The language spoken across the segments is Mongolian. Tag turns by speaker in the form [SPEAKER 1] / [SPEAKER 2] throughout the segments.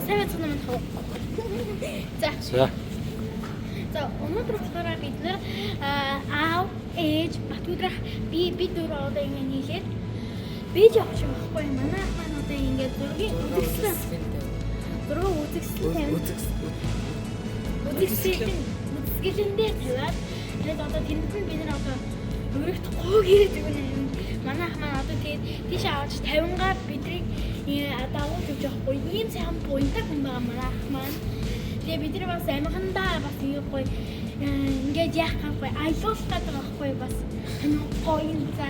[SPEAKER 1] сайн байна уу? За. За, өнөөдөр болохоор бид нэр аав, ээж, батүдрах би дөрөв одоо ингэ нийлээд бийж явах юм баггүй манай маань одоо ингэ зургийг үзэгслэн. Зураг үзэгсэлэндээ тавиад тэгээд одоо тэмдэглэн бид нар одоо өөрөختгүй гэж үгнэ. Манай маань одоо тэгээд тийш аваад 50-гаар бидрийг дагуулж явж байхгүй ийм сайн буянтай хүн байгаа манай маань. Тэгээ бид нар бас амгандаа бас ийггүй ингээд яах гахгүй аялуулах гэдэг байхгүй бас гоё юм за.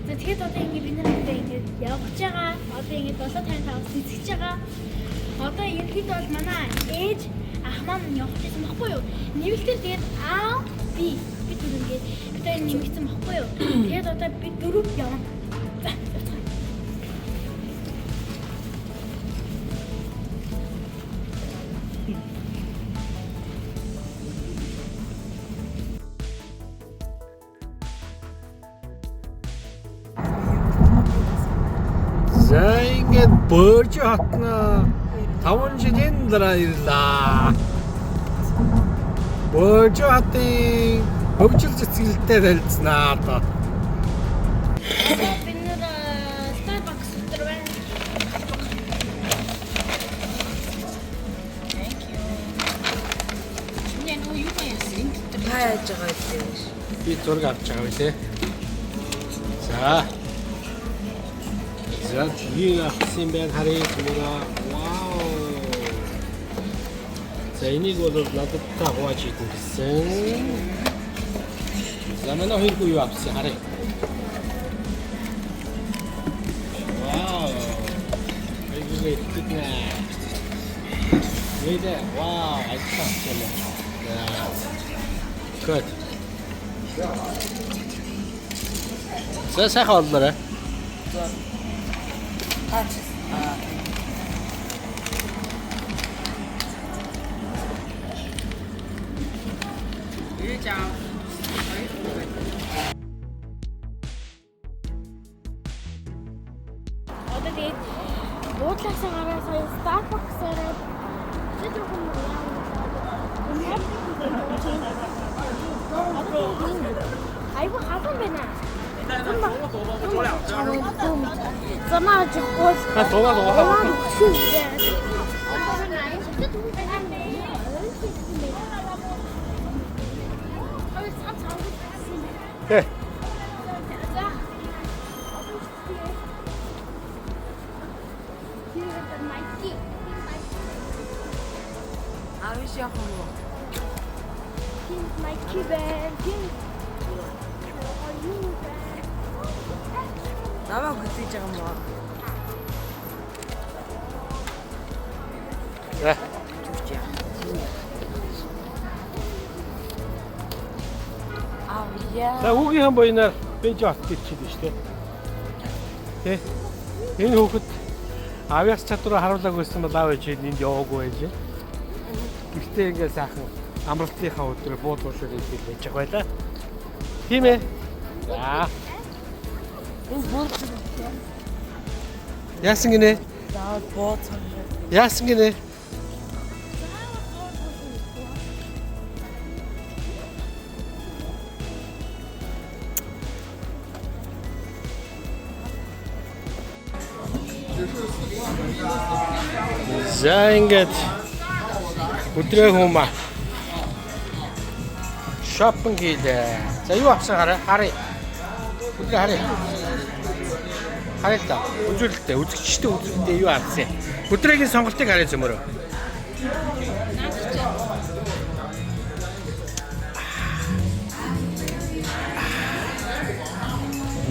[SPEAKER 1] Тэгэхээр одоо ингээд бид нар ингээд явж байгаа. Одоо ингээд 755 цэцгэж байгаа. Одоо ерөнхийдөө бол манай ээж ах маань явах гэсэн баггүй юу? Нэвэлтээр тэгээд аав би дөрөв ингээд бид нэмэгдсэн баггүй юу? Тэгээд одоо бид дөрөв явна. За.
[SPEAKER 2] За ингээд бөөрж хатна 5 жилийн дараа ирлаа. Бөөрж хатын хөгжил цэцгэлтэй танилцсанаа одоо.
[SPEAKER 1] Бид нэр Starbucks дээр байна.
[SPEAKER 3] Thank you. Чиний юу яасан? Хайж байгаа юм.
[SPEAKER 2] Би зураг авч байгаа үү те. За. За ийм авсан байна харъя мөрөө. Вау. За энийг бол надад та хувааж идэх гэсэн. За манай хоёргүй юу авсан харъя. Вау. Эйгээ нэ. Эйдэ вау айцсан. Good. За сайхан боллоо.
[SPEAKER 1] Одоо тэгээд буудлаасаа гараад сая Starbucks-аар зөвхөн айгүй хатан байна. Замаа жиггүй.
[SPEAKER 2] Туугаа. Хэ.
[SPEAKER 3] Авиш яах вэ?
[SPEAKER 1] My Cuban.
[SPEAKER 3] Намаа хүсэж байгаа юм аа.
[SPEAKER 2] За. За хүүгийнхэн буйнаар бэж авт гэлчихдээ шүү дээ. Тэ. Энэ хүүхэд авьяас чадвараа харуулаагүй байсан бол аав ээж энд яваагүй байж. Гэхдээ ингээд сайхан амралтынхаа өдрөө буудуулаад идэх байж байгаа байлаа. Тийм ээ. За. Яасан гинэ?
[SPEAKER 3] За бооц.
[SPEAKER 2] Яасан гинэ? За ингээд өдрөө хүмүүс шопинг хийлээ. За юу авсан харъя. Өдрөө харъя. Харъя та. Үзүүлэлтээ үзэгчтэй юу авсан. Өдрөөгийн сонголтыг харъя зөмөрөө.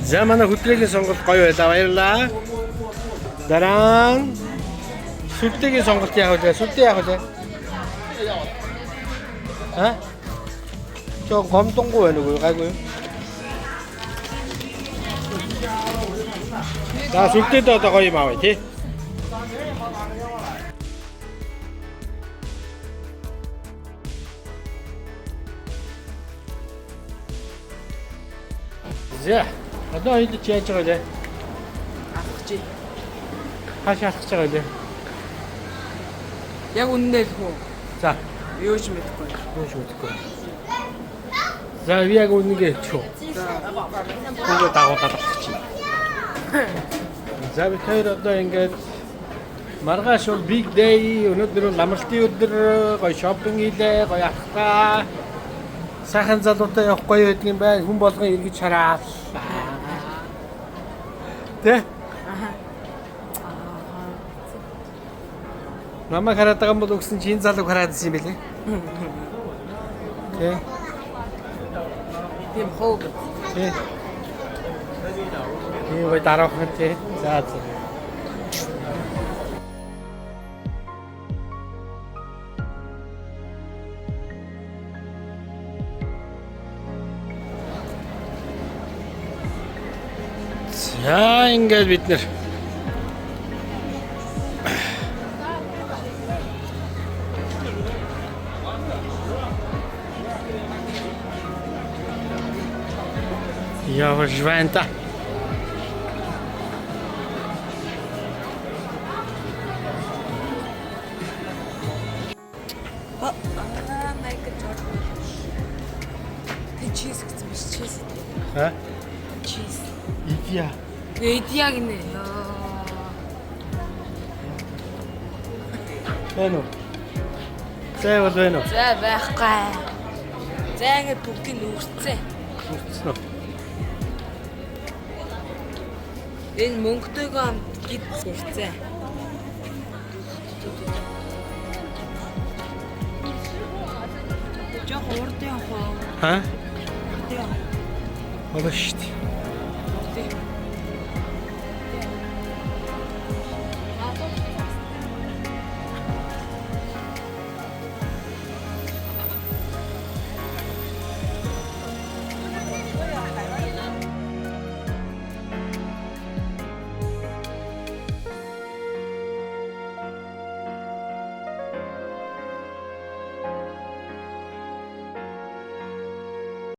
[SPEAKER 2] За манай өдрөөгийн сонголт гоё байлаа. Баярлалаа. Дараа нь сүлдэгийн сонголт яах вэ? Сүлдээ яах вэ? 저 검동고 왜 누구 가고요? 자, 줄 때도 더 거의 마와이티. 자, 너 이제 지하 쪽에 돼.
[SPEAKER 3] Авах чи.
[SPEAKER 2] 다시 하자 이제.
[SPEAKER 3] Яг үнэндээ л хөө.
[SPEAKER 2] За,
[SPEAKER 3] Юу ч мэдэхгүй.
[SPEAKER 2] юу ч үтгэхгүй. За, би яг үнэгээ хэлчихв. Бүгд дагуулаад авчихчих. За, бид хоёр одоо ингээд маргааш бол big day, өнөөдөр бол амралтын өдөр, гоё шопинг хийлээ, гоё авахтаа. Сайхан залуутай явах гоё байдаг юм байна. Хүн болгон эргэж хараад. Тэ? Намайг хараад байгаа юм бол өгсөн чи энэ залууг хараад ирсэн юм билээ. Тэ?
[SPEAKER 3] Тийм хөөг.
[SPEAKER 2] Тэ? Юу дараахан тэ? За за. За ингээд бид нэр явж байна та.
[SPEAKER 3] Найк жоо. Тэ чиз гэсэн биш чиз.
[SPEAKER 2] Ха?
[SPEAKER 3] Чиз.
[SPEAKER 2] Идиа.
[SPEAKER 3] Эдиа гинэ.
[SPEAKER 2] Байна уу? Зэ бол байна уу?
[SPEAKER 3] За байхгүй. За ингэ бүгдийг нүгцээ.
[SPEAKER 2] Үтсэн үү?
[SPEAKER 3] Энэ мөнгөтэйгөө хамт гид зүрцээ. Жоо урд явах уу?
[SPEAKER 2] Ха?
[SPEAKER 3] Урд явах.
[SPEAKER 2] Олоо шүү дээ.